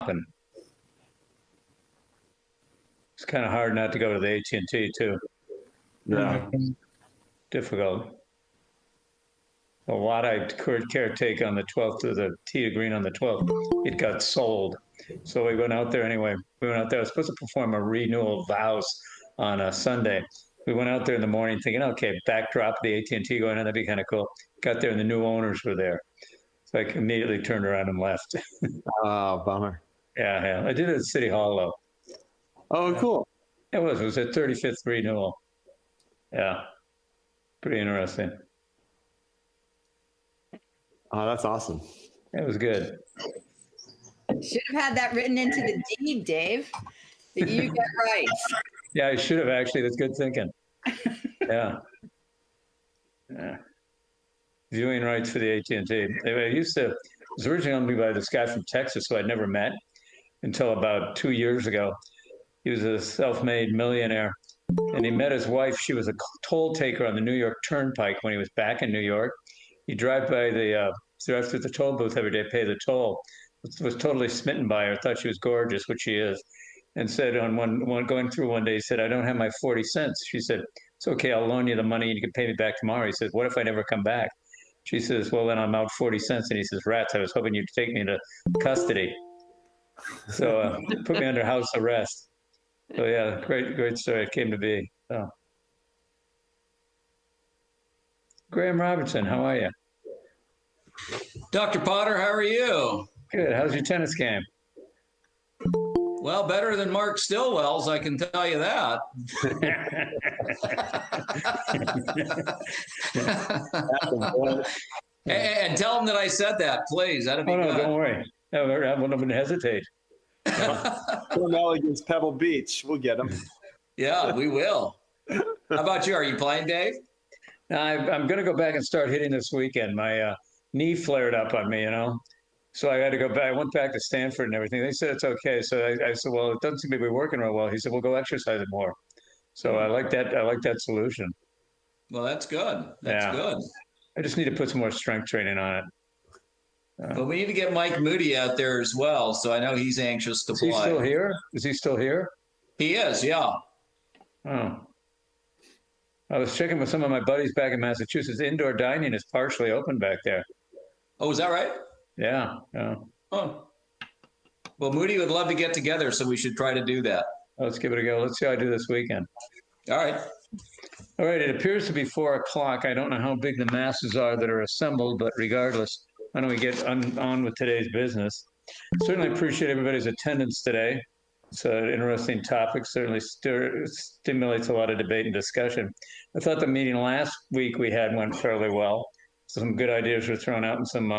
And it's kind of hard not to go to the AT&T too. Yeah. Difficult. A lot I caretake on the 12th to the tee to green on the 12th. It got sold. So we went out there anyway. We went out there. I was supposed to perform a renewal of vows on a Sunday. We went out there in the morning thinking, okay, backdrop the AT&T going on, that'd be kind of cool. Got there and the new owners were there. So I immediately turned around and left. Oh, bummer. Yeah. I did it at City Hall though. Oh, Yeah. cool. It was a 35th renewal. Yeah. Pretty interesting. Oh, that's awesome. It was good. Should have had that written into the deed, Dave, that you get rights. Yeah, I should have actually. That's good thinking. Yeah. Viewing rights for the AT&T. It was originally owned by this guy from Texas who I'd never met until about 2 years ago. He was a self-made millionaire, and he met his wife. She was a toll taker on the New York Turnpike when he was back in New York. He'd drive drive through the toll booth every day, pay the toll. Was totally smitten by her, thought she was gorgeous, which she is, and said on one going through one day, he said, "I don't have my 40 cents." She said, "It's okay, I'll loan you the money and you can pay me back tomorrow." He says, "What if I never come back?" She says, "Well, then I'm out 40 cents." And he says, "Rats, I was hoping you'd take me into custody." So put me under house arrest. So yeah, great story. It came to be. So. Graham Robertson, how are you? Dr. Potter, how are you? Good. How's your tennis game? Well, better than Mark Stillwell's, I can tell you that. And tell him that I said that, please. That'd be good. No, don't worry. I won't even hesitate. Carmel against Pebble Beach. We'll get him. Yeah, we will. How about you? Are you playing, Dave? I'm going to go back and start hitting this weekend. My knee flared up on me, So I had to go back. I went back to Stanford and everything. They said it's okay. So I said, well, it doesn't seem to be working real well. He said, well, go exercise it more. So I like that. I like that solution. Well, that's good. That's good. I just need to put some more strength training on it. But we need to get Mike Moody out there as well. So I know he's anxious to play. Is he still here? Is he still here? He is, yeah. Oh. I was checking with some of my buddies back in Massachusetts. Indoor dining is partially open back there. Oh, is that right? Yeah. Oh. Well, Moody would love to get together, so we should try to do that. Let's give it a go. Let's see how I do this weekend. All right. All right. It appears to be 4 o'clock. I don't know how big the masses are that are assembled, but regardless, why don't we get on with today's business? Certainly appreciate everybody's attendance today. It's an interesting topic, certainly stimulates a lot of debate and discussion. I thought the meeting last week we had went fairly well. Some good ideas were thrown out and some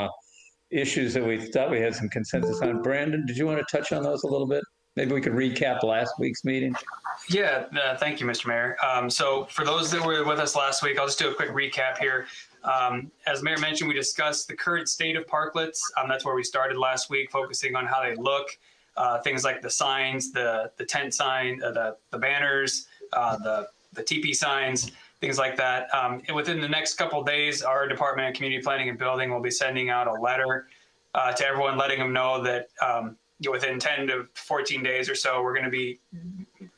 issues that we thought we had some consensus on. Brandon, did you want to touch on those a little bit? Maybe we could recap last week's meeting. Yeah, thank you, Mr. Mayor. So for those that were with us last week, I'll just do a quick recap here. As Mayor mentioned, we discussed the current state of parklets. That's where we started last week, focusing on how they look, things like the signs, the tent sign, the banners, the teepee signs, things like that. And within the next couple of days, our Department of Community Planning and Building will be sending out a letter to everyone, letting them know that within 10 to 14 days or so, we're going to be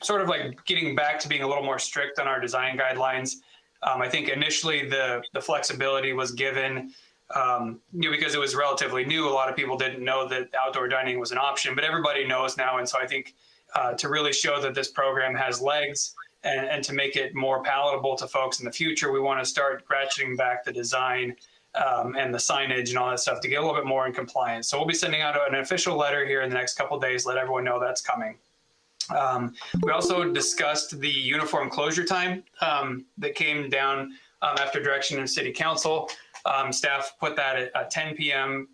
sort of like getting back to being a little more strict on our design guidelines. I think initially the flexibility was given because it was relatively new. A lot of people didn't know that outdoor dining was an option, but everybody knows now. And so I think to really show that this program has legs and to make it more palatable to folks in the future, we want to start ratcheting back the design and the signage and all that stuff to get a little bit more in compliance. So we'll be sending out an official letter here in the next couple of days, let everyone know that's coming. We also discussed the uniform closure time that came down after direction of City Council. Staff put that at 10 p.m.,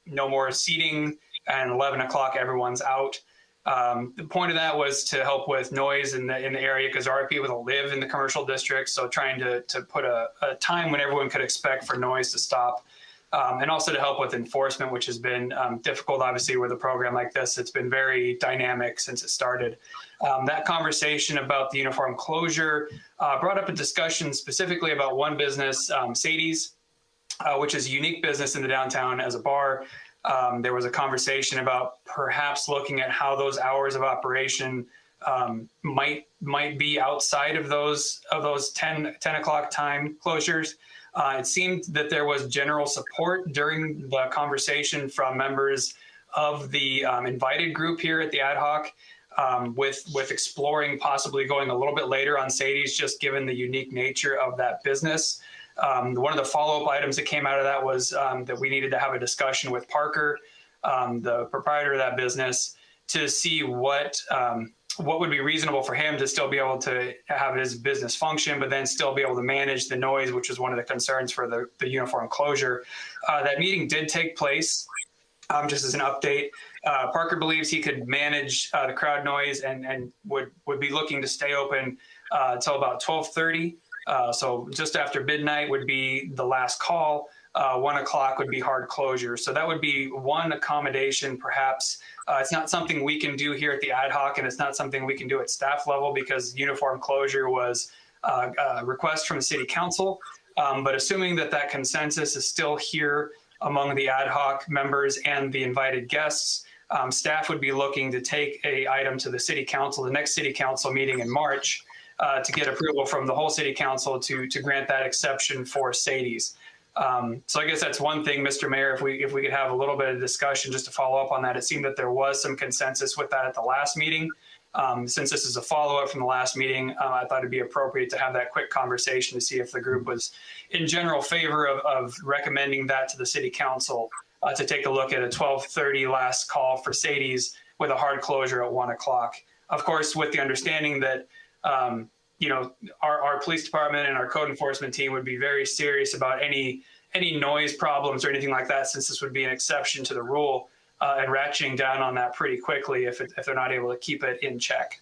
no more seating, and 11 o'clock, everyone's out. The point of that was to help with noise in the area because there are people that live in the commercial district. So trying to put a time when everyone could expect for noise to stop. And also to help with enforcement, which has been difficult, obviously, with a program like this. It's been very dynamic since it started. That conversation about the uniform closure brought up a discussion specifically about one business, Sadie's, which is a unique business in the downtown as a bar. There was a conversation about perhaps looking at how those hours of operation might be outside of those 10 o'clock time closures. It seemed that there was general support during the conversation from members of the invited group here at the ad hoc, with exploring possibly going a little bit later on Sadie's, just given the unique nature of that business. One of the follow-up items that came out of that was that we needed to have a discussion with Parker, the proprietor of that business, to see what would be reasonable for him to still be able to have his business function, but then still be able to manage the noise, which was one of the concerns for the uniform closure. That meeting did take place. Just as an update, Parker believes he could manage the crowd noise and would be looking to stay open until about 12:30. So just after midnight would be the last call. 1 o'clock would be hard closure. So that would be one accommodation, perhaps. It's not something we can do here at the ad hoc, and it's not something we can do at staff level because uniform closure was a request from the city council. But assuming that consensus is still here among the ad hoc members and the invited guests, staff would be looking to take a item to the city council, the next city council meeting in March, to get approval from the whole city council to grant that exception for Sadie's. So I guess that's one thing, Mr. Mayor, if we could have a little bit of discussion just to follow up on that. It seemed that there was some consensus with that at the last meeting. Since this is a follow-up from the last meeting, I thought it'd be appropriate to have that quick conversation to see if the group was in general favor of recommending that to the city council to take a look at a 12:30 last call for Sadie's with a hard closure at 1 o'clock. Of course, with the understanding that our police department and our code enforcement team would be very serious about any noise problems or anything like that, since this would be an exception to the rule, and ratcheting down on that pretty quickly if they're not able to keep it in check.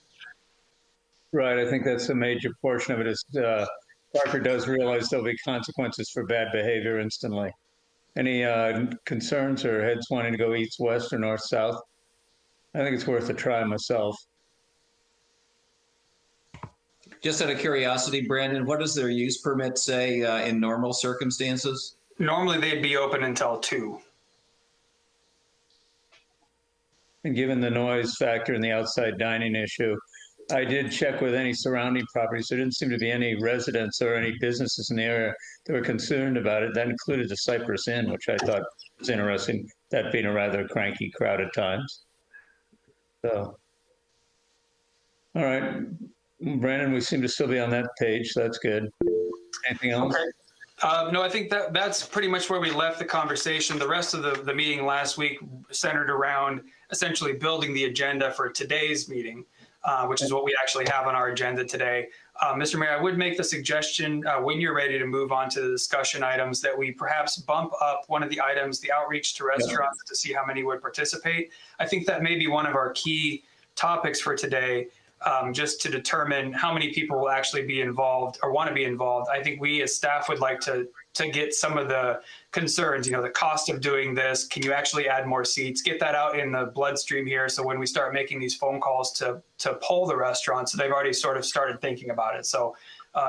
Right. I think that's a major portion of it is Parker does realize there'll be consequences for bad behavior instantly. Any concerns or heads wanting to go east, west, or north, south? I think it's worth a try myself. Just out of curiosity, Brandon, what does their use permit say in normal circumstances? Normally, they'd be open until 2. And given the noise factor and the outside dining issue, I did check with any surrounding properties. There didn't seem to be any residents or any businesses in the area that were concerned about it. That included the Cypress Inn, which I thought was interesting, that being a rather cranky crowd at times. So, all right. Brandon, we seem to still be on that page, so that's good. Anything else? Okay. No, I think that's pretty much where we left the conversation. The rest of the meeting last week centered around essentially building the agenda for today's meeting, which is what we actually have on our agenda today. Mr. Mayor, I would make the suggestion when you're ready to move on to the discussion items that we perhaps bump up one of the items, the outreach to restaurants, to see how many would participate. I think that may be one of our key topics for today. Just to determine how many people will actually be involved or want to be involved. I think we as staff would like to get some of the concerns, the cost of doing this. Can you actually add more seats? Get that out in the bloodstream here. So when we start making these phone calls to poll the restaurants, they've already sort of started thinking about it. So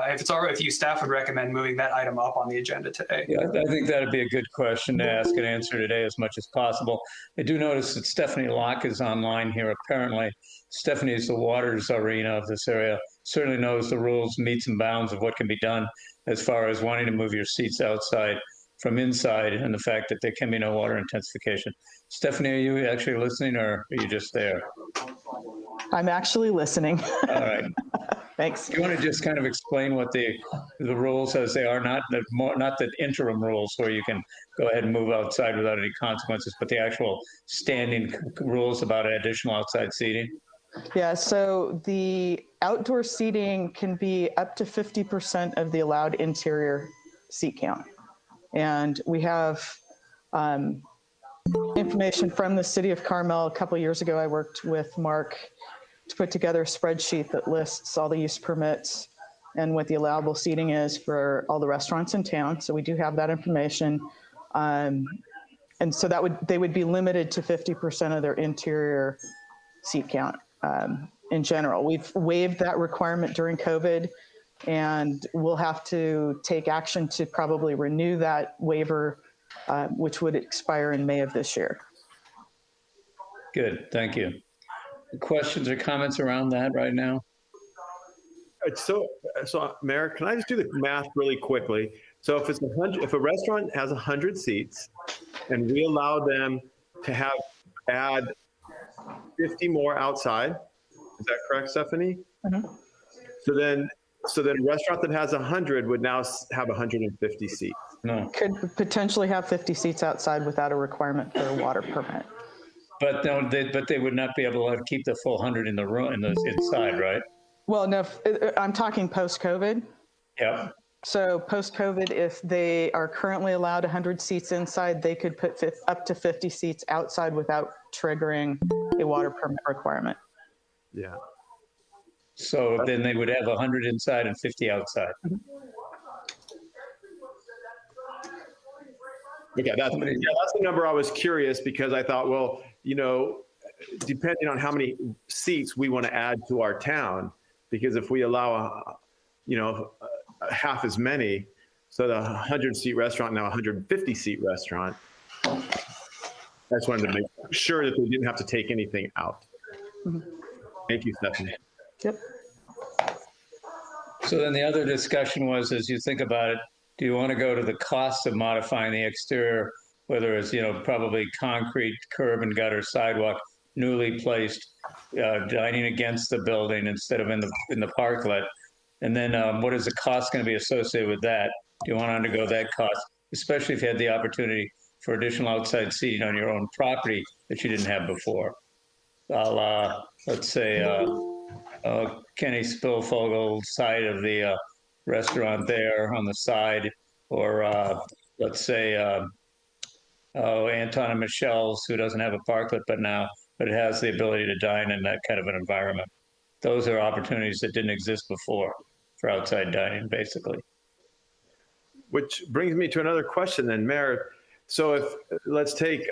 if it's all right, if you staff would recommend moving that item up on the agenda today. Yeah, I think that'd be a good question to ask and answer today as much as possible. I do notice that Stephanie Locke is online here. Apparently, Stephanie is the waters arena of this area, certainly knows the rules, metes and bounds of what can be done as far as wanting to move your seats outside from inside and the fact that there can be no water intensification. Stephanie, are you actually listening or are you just there? I'm actually listening. All right. Thanks. Do you want to just kind of explain what the rules as they are, not the interim rules where you can go ahead and move outside without any consequences, but the actual standing rules about additional outside seating? Yeah, so the outdoor seating can be up to 50% of the allowed interior seat count. And we have information from the city of Carmel. A couple of years ago, I worked with Mark to put together a spreadsheet that lists all the use permits and what the allowable seating is for all the restaurants in town. So we do have that information. And so they would be limited to 50% of their interior seat count in general. We've waived that requirement during COVID, and we'll have to take action to probably renew that waiver which would expire in May of this year. Good, thank you. Questions or comments around that right now? So, Mayor, can I just do the math really quickly? So if it's 100, if a restaurant has 100 seats and we allow them to add 50 more outside, is that correct, Stephanie? Mhm. So then a restaurant that has 100 would now have 150 seats. No, Could potentially have 50 seats outside without a requirement for a water permit. but no, they would not be able to keep the full 100 in the room, inside, right? Well, no, I'm talking post-COVID. Yep. So post-COVID, if they are currently allowed 100 seats inside, they could put up to 50 seats outside without triggering a water permit requirement. Yeah. So then they would have 100 inside and 50 outside. Okay, that's the number I was curious because I thought, well, depending on how many seats we want to add to our town, because if we allow half as many, so the 100-seat restaurant now 150-seat restaurant. I just wanted to make sure that they didn't have to take anything out. Mm-hmm. Thank you, Stephanie. Yep. So then the other discussion was, as you think about it, do you want to go to the cost of modifying the exterior, whether it's, probably concrete, curb and gutter, sidewalk, newly placed, dining against the building instead of in the parklet? And then what is the cost going to be associated with that? Do you want to undergo that cost, especially if you had the opportunity for additional outside seating on your own property that you didn't have before? Let's say Kenny Spillfogel's side of the restaurant there on the side, or let's say Anton and Michelle's, who doesn't have a parklet but it has the ability to dine in that kind of an environment. Those are opportunities that didn't exist before for outside dining, basically. Which brings me to another question then, Mayor. So if let's take,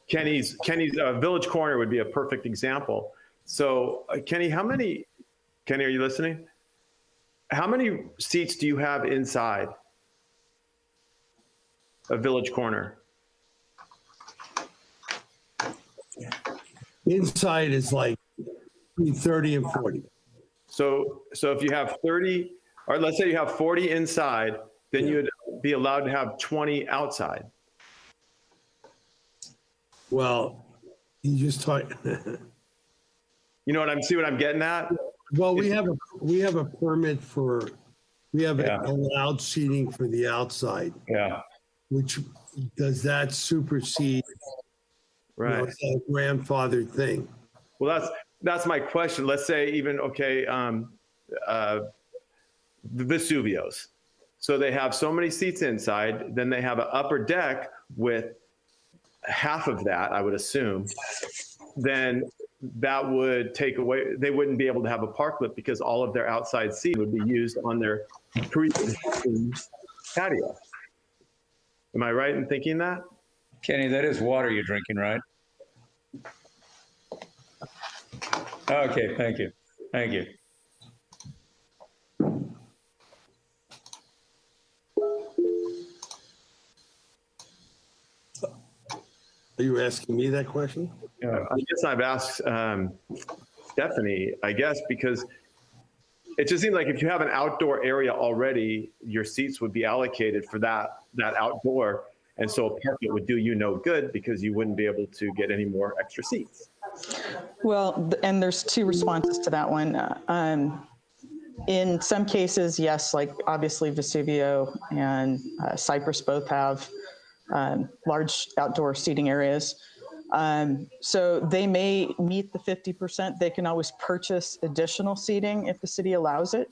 Kenny's Village Corner would be a perfect example. So Kenny, are you listening? How many seats do you have inside a Village Corner? Inside is like between 30 and 40. So if you have 30, or let's say you have 40 inside, then you'd be allowed to have 20 outside. Well, you just talk. You know what I'm getting at? Well, we have a permit for, we have allowed seating for the outside. Yeah. Which does that supersede? Right. Is that a grandfathered thing? Well, that's my question. Let's say even, Vesuvio's. So they have so many seats inside, then they have an upper deck with half of that, I would assume. Then that would take away, they wouldn't be able to have a parklet because all of their outside seating would be used on their pre-existing patio. Am I right in thinking that? Kenny, that is water you're drinking, right? Okay, thank you. Thank you. Are you asking me that question? I guess I've asked Stephanie, because it just seems like if you have an outdoor area already, your seats would be allocated for that outdoor. And so a parklet would do you no good because you wouldn't be able to get any more extra seats. Well, and there's two responses to that one. In some cases, yes, like obviously Vesuvio and Cypress both have large outdoor seating areas. So they may meet the 50%. They can always purchase additional seating if the city allows it.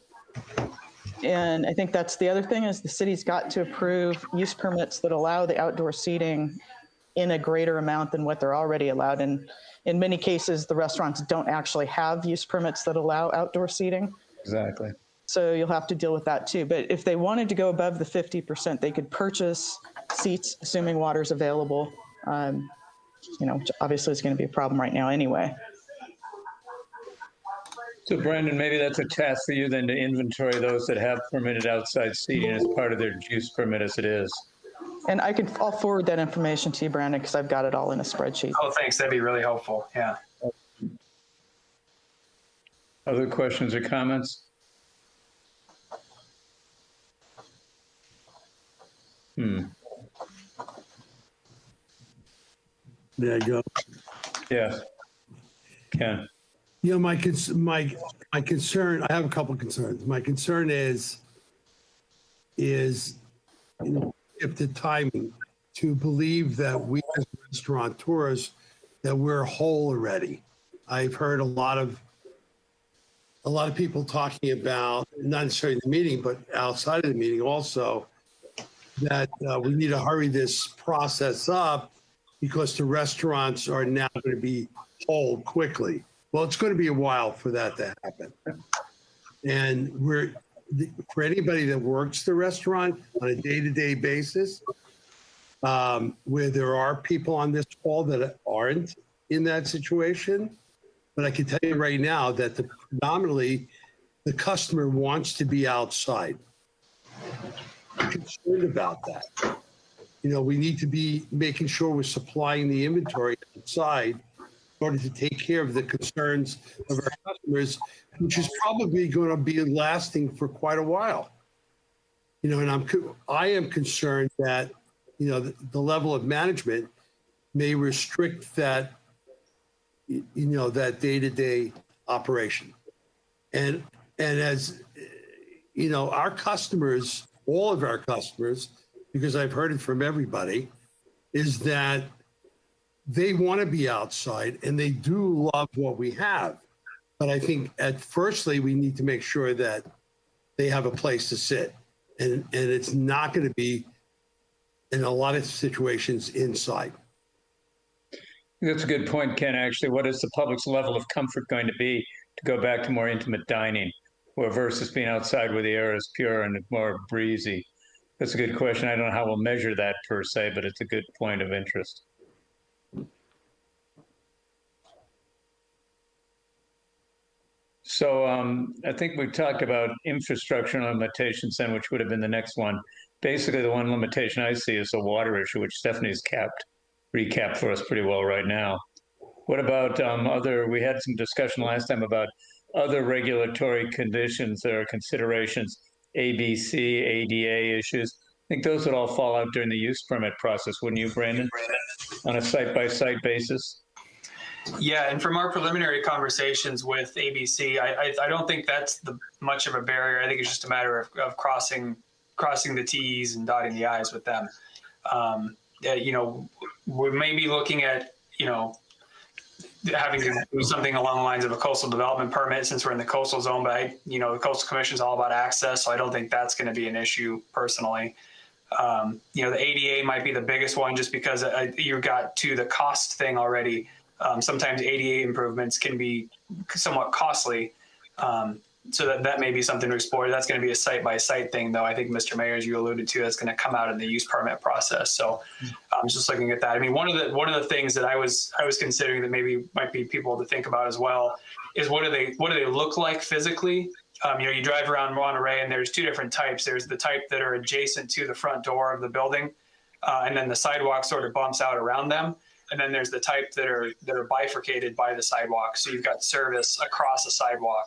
And I think that's the other thing is the city's got to approve use permits that allow the outdoor seating in a greater amount than what they're already allowed. And in many cases, the restaurants don't actually have use permits that allow outdoor seating. Exactly. So you'll have to deal with that too. But if they wanted to go above the 50%, they could purchase seats, assuming water's available. Which obviously is going to be a problem right now anyway. So Brandon, maybe that's a task for you then to inventory those that have permitted outside seating as part of their use permit as it is. And I'll forward that information to you, Brandon, because I've got it all in a spreadsheet. Oh, thanks. That'd be really helpful. Yeah. Other questions or comments? There you go. Yes. Ken. You know, my concern, I have a couple of concerns. My concern is, you know, if the timing to believe that we as restaurateurs, that we're whole already. I've heard a lot of people talking about, not necessarily in the meeting, but outside of the meeting also, that we need to hurry this process up because the restaurants are now going to be whole quickly. Well, it's going to be a while for that to happen. And for anybody that works the restaurant on a day-to-day basis, where there are people on this call that aren't in that situation, but I can tell you right now that predominantly the customer wants to be outside. I'm concerned about that. You know, we need to be making sure we're supplying the inventory outside in order to take care of the concerns of our customers, which is probably going to be lasting for quite a while. You know, and I am concerned that, you know, the level of management may restrict that, you know, that day-to-day operation. And as, you know, our customers, all of our customers, because I've heard it from everybody, is that they want to be outside and they do love what we have. But I think firstly, we need to make sure that they have a place to sit. And it's not going to be, in a lot of situations, inside. That's a good point, Ken, actually. What is the public's level of comfort going to be to go back to more intimate dining, or versus being outside where the air is pure and more breezy? That's a good question. I don't know how we'll measure that per se, but it's a good point of interest. So I think we've talked about infrastructure limitations then, which would have been the next one. Basically, the one limitation I see is the water issue, which Stephanie's recapped for us pretty well right now. What about we had some discussion last time about other regulatory conditions or considerations, ABC, ADA issues. I think those would all fall out during the use permit process, wouldn't you, Brandon? On a site-by-site basis? Yeah, and from our preliminary conversations with ABC, I don't think that's much of a barrier. I think it's just a matter of crossing the T's and dotting the I's with them. You know, we may be looking at, you know, having to do something along the lines of a coastal development permit since we're in the coastal zone, but you know, the Coastal Commission is all about access, so I don't think that's going to be an issue personally. You know, the ADA might be the biggest one just because you got to the cost thing already. Sometimes ADA improvements can be somewhat costly. So that may be something to explore. That's going to be a site-by-site thing, though. I think, Mr. Mayor, as you alluded to, that's going to come out in the use permit process. So I'm just looking at that. I mean, one of the things that I was considering that maybe might be people to think about as well is what do they look like physically? You know, you drive around Monterey and there's two different types. There's the type that are adjacent to the front door of the building, and then the sidewalk sort of bumps out around them. And then there's the type that are bifurcated by the sidewalk. So you've got service across a sidewalk,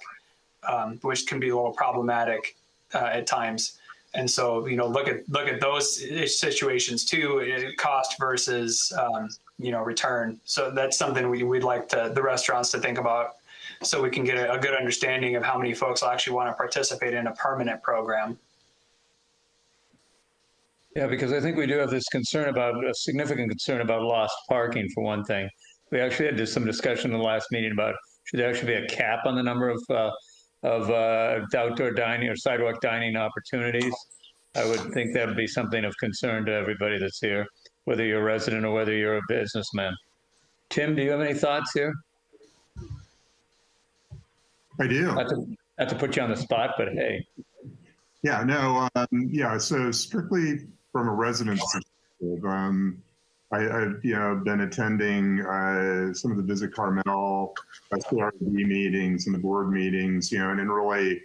which can be a little problematic at times. And so, you know, look at those situations too, cost versus, you know, return. So that's something we'd like the restaurants to think about, so we can get a good understanding of how many folks will actually want to participate in a permanent program. Yeah, because I think we do have this a significant concern about lost parking, for one thing. We actually had some discussion in the last meeting about should there actually be a cap on the number of outdoor dining or sidewalk dining opportunities. I would think that would be something of concern to everybody that's here, whether you're a resident or whether you're a businessman. Tim, do you have any thoughts here? I do. Not to put you on the spot, but hey. Yeah, no, yeah, so strictly from a resident's perspective, I've been attending some of the Visit Carmel CRB meetings and the board meetings, and really,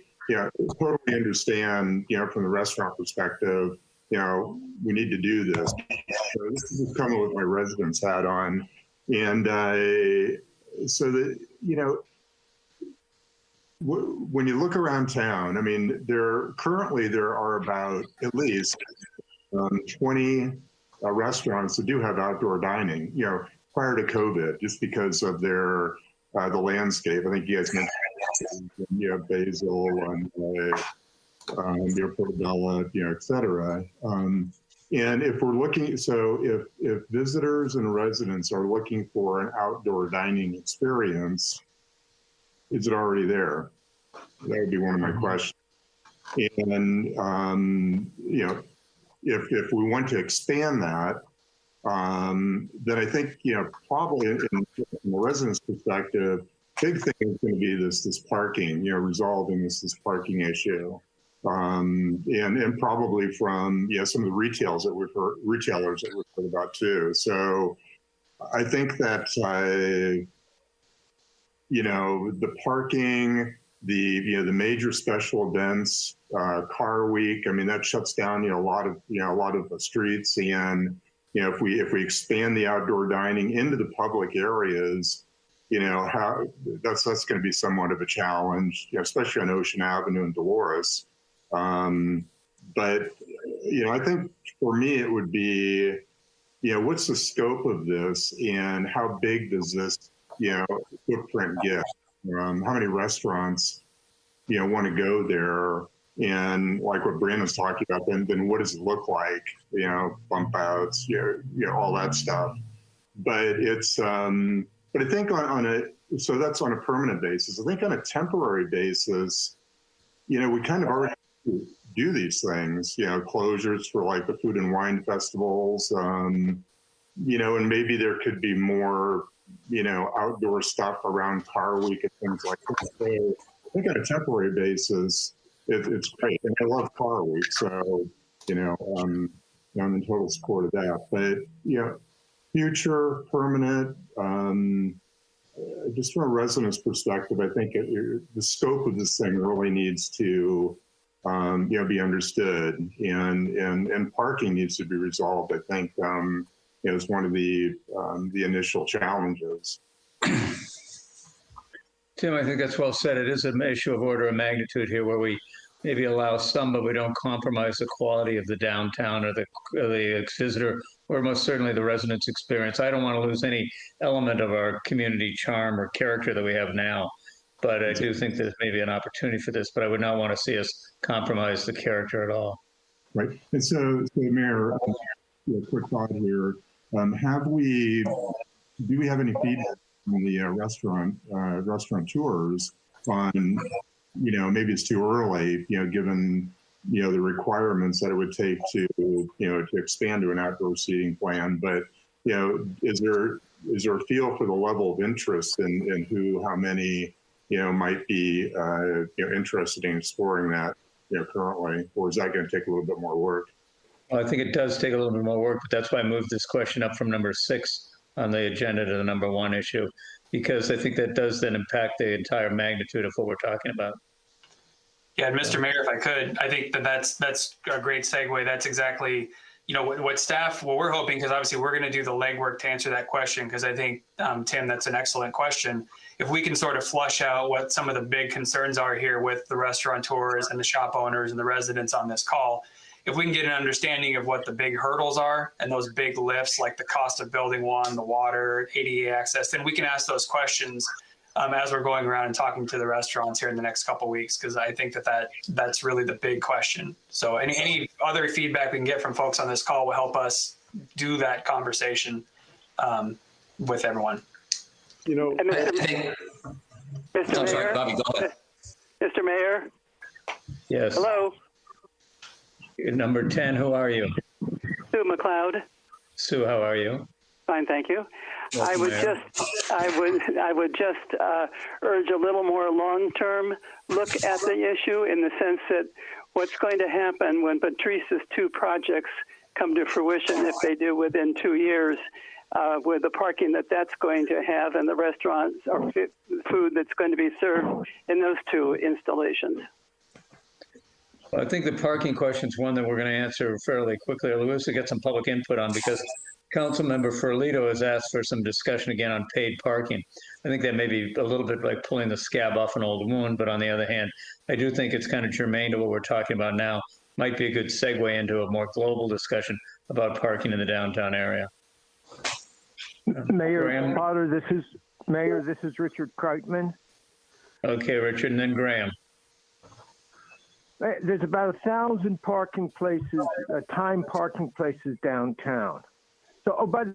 totally understand, from the restaurant perspective, we need to do this. So this is coming with my residence hat on. And so that, when you look around town, I mean, currently there are about at least 20 restaurants that do have outdoor dining, prior to COVID, just because of the landscape. I think you guys mentioned, Basil and Portobello, et cetera. And if we're looking, so if visitors and residents are looking for an outdoor dining experience, is it already there? That would be one of my questions. And, if we want to expand that, then I think, probably from the residents' perspective, big thing is going to be this parking, resolving this parking issue. And probably from, some of the retailers that we've heard about too. So I think that, the parking, the major special events, car week, I mean, that shuts down, a lot of the streets. And, if we expand the outdoor dining into the public areas, how that's going to be somewhat of a challenge, especially on Ocean Avenue and Dolores. But, I think for me, it would be, what's the scope of this and how big does this, footprint get? How many restaurants, want to go there? And like what Brandon's talking about, then what does it look like? Bump outs, all that stuff. But it's, but I think so that's on a permanent basis. I think on a temporary basis, we kind of already do these things, closures for like the food and wine festivals, and maybe there could be more, outdoor stuff around car week and things like that. So I think on a temporary basis, it's great. And I love car week. So, I'm in total support of that. But, future, permanent, just from a resident's perspective, I think the scope of this thing really needs to, be understood, and parking needs to be resolved. I think, is one of the initial challenges. Tim, I think that's well said. It is an issue of order of magnitude here where we maybe allow some, but we don't compromise the quality of the downtown or the visitor, or most certainly the residents' experience. I don't want to lose any element of our community charm or character that we have now. But I do think there's maybe an opportunity for this, but I would not want to see us compromise the character at all. Right. And so Mayor, a quick thought here. Do we have any feedback from the restaurateurs on, maybe it's too early, given, the requirements that it would take to expand to an outdoor seating plan. But, is there a feel for the level of interest in how many, might be, interested in exploring that, currently, or is that going to take a little bit more work? Well, I think it does take a little bit more work, but that's why I moved this question up from number 6 on the agenda to the number 1 issue, because I think that does then impact the entire magnitude of what we're talking about. Yeah, and Mr. Mayor, if I could, I think that's a great segue. That's exactly, what we're hoping, because obviously we're going to do the legwork to answer that question, because I think, Tim, that's an excellent question. If we can sort of flush out what some of the big concerns are here with the restaurateurs and the shop owners and the residents on this call, if we can get an understanding of what the big hurdles are and those big lifts, like the cost of building one, the water, ADA access, then we can ask those questions as we're going around and talking to the restaurants here in the next couple of weeks, because I think that's really the big question. So any other feedback we can get from folks on this call will help us do that conversation with everyone. Mr. Mayor? Bobby, go ahead. Mr. Mayor? Yes. Hello? Number 10, who are you? Sue McLeod. Sue, how are you? Fine, thank you. Welcome, I would Mayor. just urge a little more long-term look at the issue, in the sense that what's going to happen when Patrice's 2 projects come to fruition, if they do within 2 years, with the parking that's going to have and the restaurants or food that's going to be served in those 2 installations. I think the parking question is one that we're going to answer fairly quickly. We'll also get some public input on because Councilmember Ferlito has asked for some discussion again on paid parking. I think that may be a little bit like pulling the scab off an old wound, but on the other hand, I do think it's kind of germane to what we're talking about now. Might be a good segue into a more global discussion about parking in the downtown area. Mayor Graham? Potter, this is Richard Kreitman. Okay, Richard, and then Graham. There's about 1,000 parking places, time parking places downtown. So, but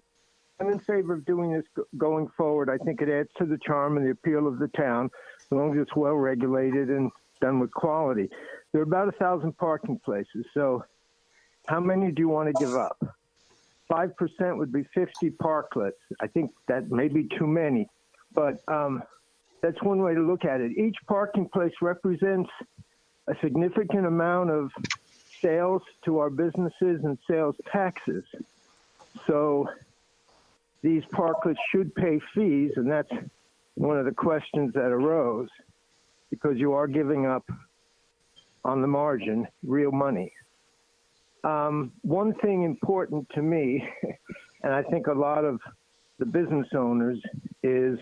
I'm in favor of doing this going forward. I think it adds to the charm and the appeal of the town, as long as it's well regulated and done with quality. There are about 1,000 parking places. So how many do you want to give up? 5% would be 50 parklets. I think that may be too many, but that's one way to look at it. Each parking place represents a significant amount of sales to our businesses and sales taxes. So these parklets should pay fees, and that's one of the questions that arose, because you are giving up on the margin real money. One thing important to me, and I think a lot of the business owners, is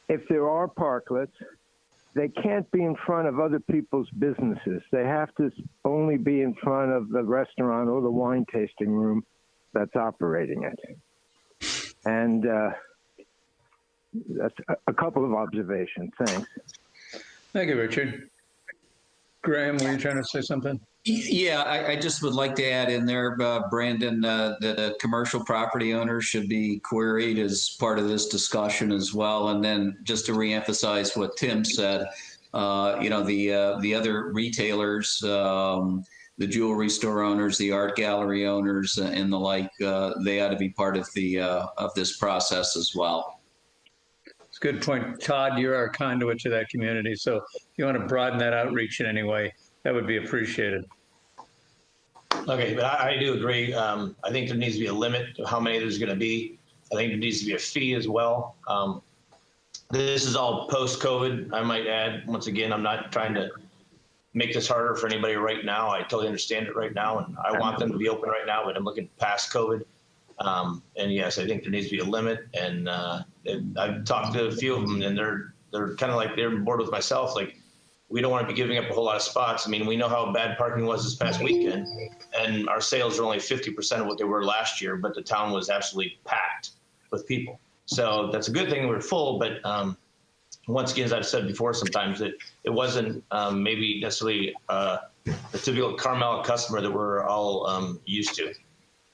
if there are parklets, they can't be in front of other people's businesses. They have to only be in front of the restaurant or the wine tasting room that's operating it. And that's a couple of observations. Thanks. Thank you, Richard. Graham, were you trying to say something? Yeah, I just would like to add in there, Brandon, that commercial property owners should be queried as part of this discussion as well. And then just to reemphasize what Tim said, the other retailers, the jewelry store owners, the art gallery owners, and the like, they ought to be part of this process as well. It's a good point. Todd, you're our conduit to that community. So if you want to broaden that outreach in any way, that would be appreciated. Okay, but I do agree. I think there needs to be a limit to how many there's going to be. I think there needs to be a fee as well. This is all post-COVID, I might add. Once again, I'm not trying to make this harder for anybody right now. I totally understand it right now, and I want them to be open right now, but I'm looking past COVID. And yes, I think there needs to be a limit. And I've talked to a few of them, and they're kind of like they're on board with myself. Like, we don't want to be giving up a whole lot of spots. I mean, we know how bad parking was this past weekend, and our sales are only 50% of what they were last year, but the town was absolutely packed with people. So that's a good thing we're full, but once again, as I've said before, sometimes it wasn't maybe necessarily the typical Carmel customer that we're all used to.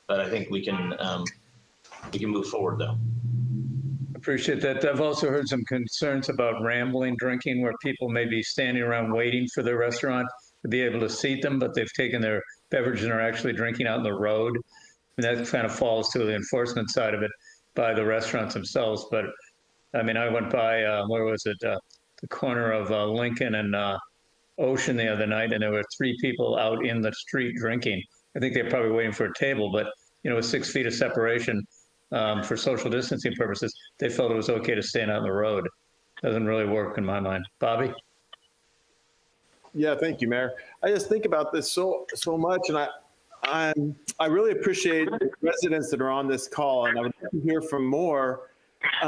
But I think we can move forward, though. Appreciate that. I've also heard some concerns about rambling drinking, where people may be standing around waiting for their restaurant to be able to seat them, but they've taken their beverage and are actually drinking out in the road. And that kind of falls to the enforcement side of it by the restaurants themselves. But I mean, I went by, where was it? The corner of Lincoln and Ocean the other night, and there were 3 people out in the street drinking. I think they're probably waiting for a table, but with 6 feet of separation, for social distancing purposes, they felt it was okay to stand out in the road. Doesn't really work in my mind. Bobby? Yeah, thank you, Mayor. I just think about this so much, and I really appreciate the residents that are on this call, and I would like to hear from more.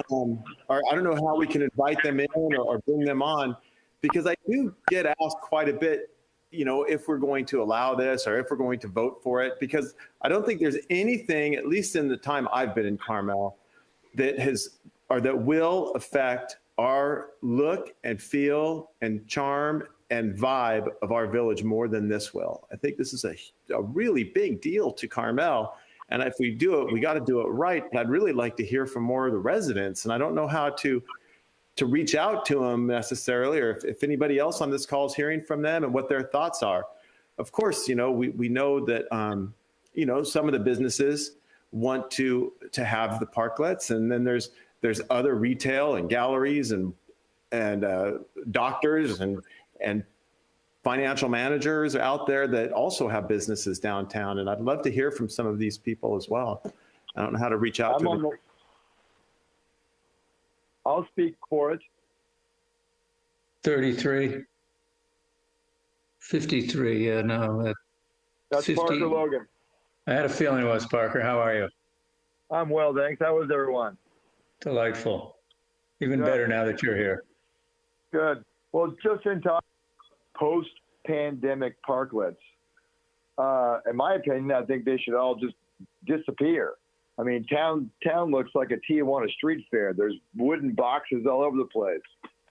Or I don't know how we can invite them in or bring them on, because I do get asked quite a bit, if we're going to allow this or if we're going to vote for it, because I don't think there's anything, at least in the time I've been in Carmel, that will affect our look and feel and charm and vibe of our village more than this will. I think this is a really big deal to Carmel. And if we do it, we got to do it right. But I'd really like to hear from more of the residents. And I don't know how to reach out to them necessarily, or if anybody else on this call is hearing from them and what their thoughts are. Of course, we know that, some of the businesses want to have the parklets, and then there's other retail and galleries and doctors and financial managers out there that also have businesses downtown. And I'd love to hear from some of these people as well. I don't know how to reach out to them. I'll speak for it. 33. 53. Yeah, no, That's 50. Parker Logan. I had a feeling it was Parker. How are you? I'm well, thanks. How was everyone? Delightful. Even Good. better now that you're here. Good. Well, just in time, post-pandemic parklets. In my opinion, I think they should all just disappear. I mean, town looks like a Tijuana street fair. There's wooden boxes all over the place.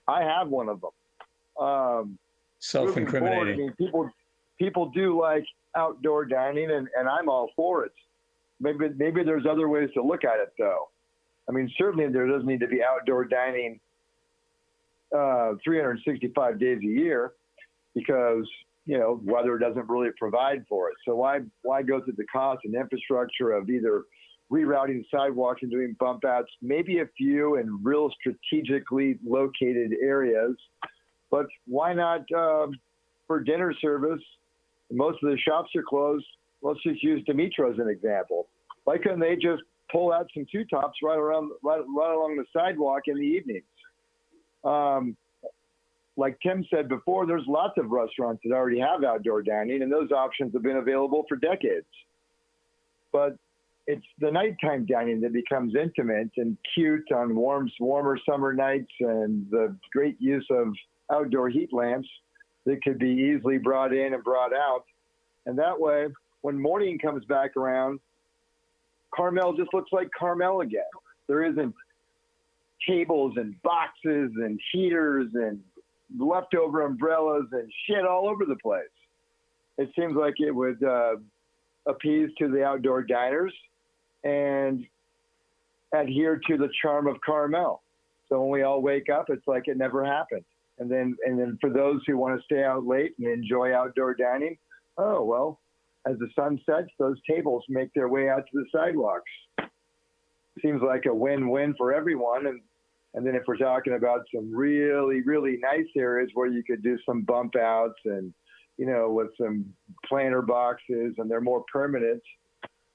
I have one of them. Self-incriminating. I mean, people do like outdoor dining, and I'm all for it. Maybe there's other ways to look at it, though. I mean, certainly there doesn't need to be outdoor dining 365 days a year, because weather doesn't really provide for it. So why go through the cost and infrastructure of either rerouting sidewalks and doing bump outs, maybe a few in real strategically located areas, but why not for dinner service? Most of the shops are closed. Let's just use Dimitro as an example. Why couldn't they just pull out some two tops right along the sidewalk in the evenings? Like Tim said before, there's lots of restaurants that already have outdoor dining, and those options have been available for decades. But it's the nighttime dining that becomes intimate and cute on warmer summer nights, and the great use of outdoor heat lamps that could be easily brought in and brought out. And that way, when morning comes back around, Carmel just looks like Carmel again. There isn't tables and boxes and heaters and leftover umbrellas and shit all over the place. It seems like it would appease to the outdoor diners and adhere to the charm of Carmel. So when we all wake up, it's like it never happened. And then for those who want to stay out late and enjoy outdoor dining, oh, well, as the sun sets, those tables make their way out to the sidewalks. Seems like a win-win for everyone. And then if we're talking about some really, really nice areas where you could do some bump outs and, with some planter boxes, and they're more permanent,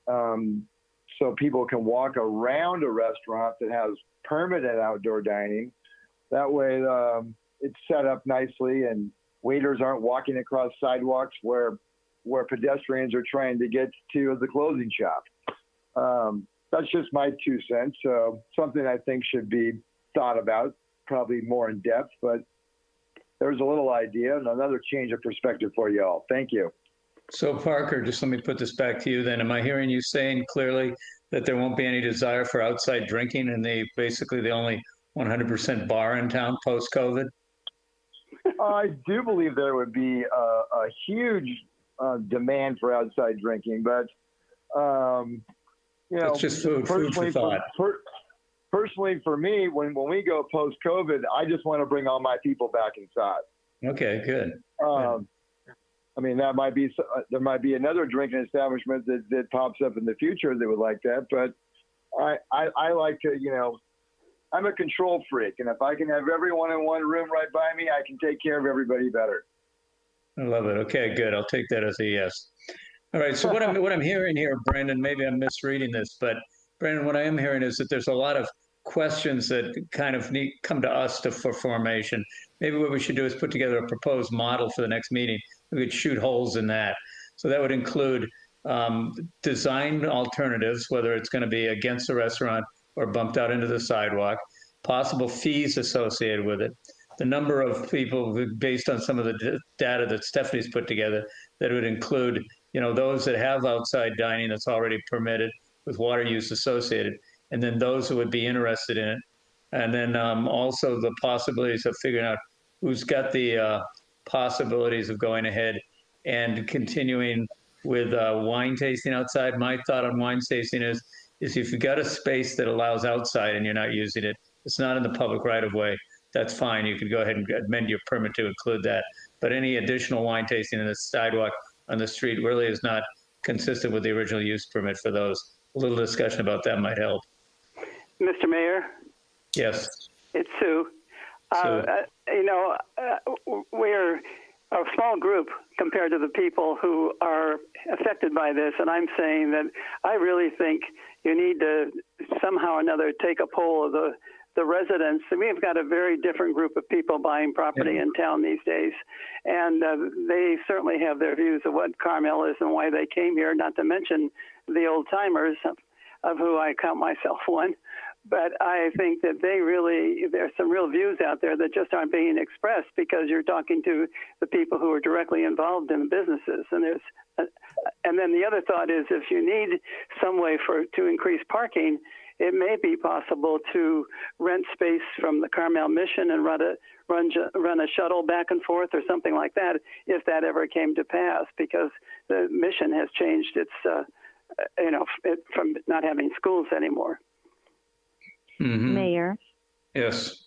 so people can walk around a restaurant that has permanent outdoor dining. That way it's set up nicely, and waiters aren't walking across sidewalks where pedestrians are trying to get to the clothing shop. That's just my 2 cents. So something I think should be thought about, probably more in depth, but there's a little idea and another change of perspective for you all. Thank you. So Parker, just let me put this back to you then. Am I hearing you saying clearly that there won't be any desire for outside drinking, and basically the only 100% bar in town post-COVID? I do believe there would be a huge demand for outside drinking, but it's just food for thought. Personally, for me, when we go post-COVID, I just want to bring all my people back inside. Okay, good. I mean, there might be another drinking establishment that pops up in the future that would like that, but I like to, I'm a control freak, and if I can have everyone in one room right by me, I can take care of everybody better. I love it. Okay, good. I'll take that as a yes. All right. So what I'm hearing here, Brandon, maybe I'm misreading this, but Brandon, what I am hearing is that there's a lot of questions that kind of come to us for formation. Maybe what we should do is put together a proposed model for the next meeting. We could shoot holes in that. So that would include design alternatives, whether it's going to be against the restaurant or bumped out into the sidewalk, possible fees associated with it, the number of people based on some of the data that Stephanie's put together that would include, those that have outside dining that's already permitted with water use associated, and then those who would be interested in it. And then also the possibilities of figuring out who's got the possibilities of going ahead and continuing with wine tasting outside. My thought on wine tasting is if you've got a space that allows outside and you're not using it, it's not in the public right of way, that's fine. You can go ahead and amend your permit to include that. But any additional wine tasting in the sidewalk on the street really is not consistent with the original use permit for those. A little discussion about that might help. Mr. Mayor? Yes. It's Sue. We're a small group compared to the people who are affected by this, and I'm saying that I really think you need to somehow or another take a poll of the residents. And we've got a very different group of people buying property in town these days, and they certainly have their views of what Carmel is and why they came here. Not to mention the old timers, of who I count myself one. But I think that there's some real views out there that just aren't being expressed because you're talking to the people who are directly involved in the businesses. And then the other thought is, if you need some way to increase parking, it may be possible to rent space from the Carmel Mission and run a shuttle back and forth or something like that, if that ever came to pass, because the mission has changed its, from not having schools anymore. Mm-hmm. Mayor, Yes.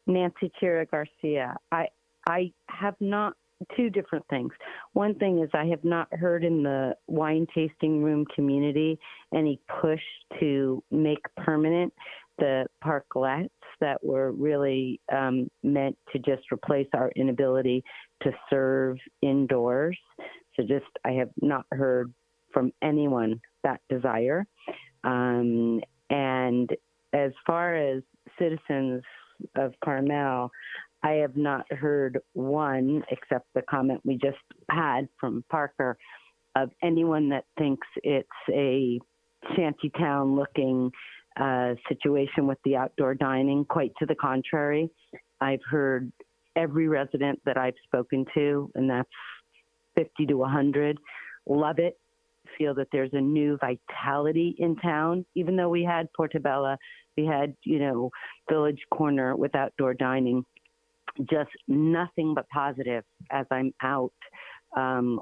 Nancy Chira Garcia. I have not, two different things. One thing is I have not heard in the wine tasting room community any push to make permanent the parklets that were really meant to just replace our inability to serve indoors. So I have not heard from anyone that desire. And as far as citizens of Carmel, I have not heard one, except the comment we just had from Parker, of anyone that thinks it's a shantytown looking situation with the outdoor dining. Quite to the contrary. I've heard every resident that I've spoken to, and that's 50 to 100, love it, feel that there's a new vitality in town. Even though we had Portobello, we had, Village Corner with outdoor dining, just nothing but positive as I'm out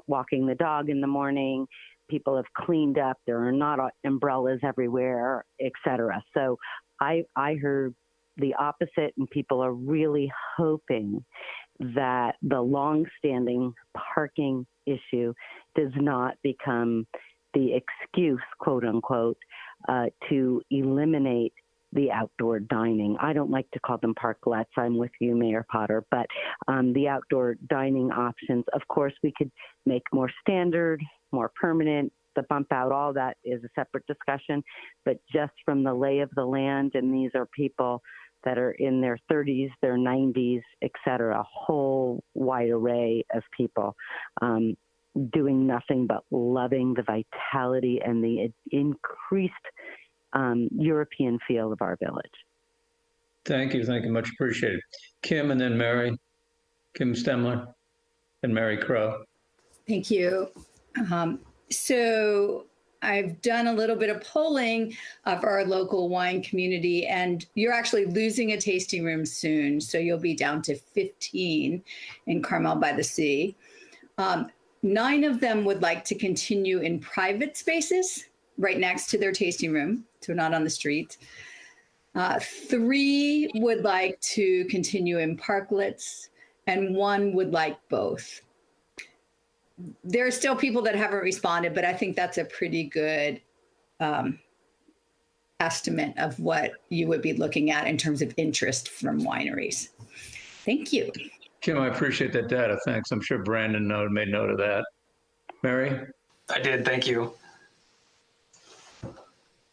walking the dog in the morning. People have cleaned up. There are not umbrellas everywhere, etc. So I heard the opposite, and people are really hoping that the long-standing parking issue does not become the excuse, quote unquote, to eliminate the outdoor dining. I don't like to call them parklets. I'm with you, Mayor Potter, but the outdoor dining options, of course, we could make more standard, more permanent. The bump out, all that is a separate discussion, but just from the lay of the land, and these are people that are in their 30s, their 90s, et cetera, a whole wide array of people doing nothing but loving the vitality and the increased European feel of our village. Thank you. Much appreciated. Kim, and then Mary. Kim Stemler and Mary Crow. Thank you. So I've done a little bit of polling of our local wine community, and you're actually losing a tasting room soon. So you'll be down to 15 in Carmel-by-the-Sea. 9 of them would like to continue in private spaces right next to their tasting room, so not on the street. 3 would like to continue in parklets, and 1 would like both. There are still people that haven't responded, but I think that's a pretty good estimate of what you would be looking at in terms of interest from wineries. Thank you. Kim, I appreciate that data. Thanks. I'm sure Brandon made note of that. Mary? I did. Thank you.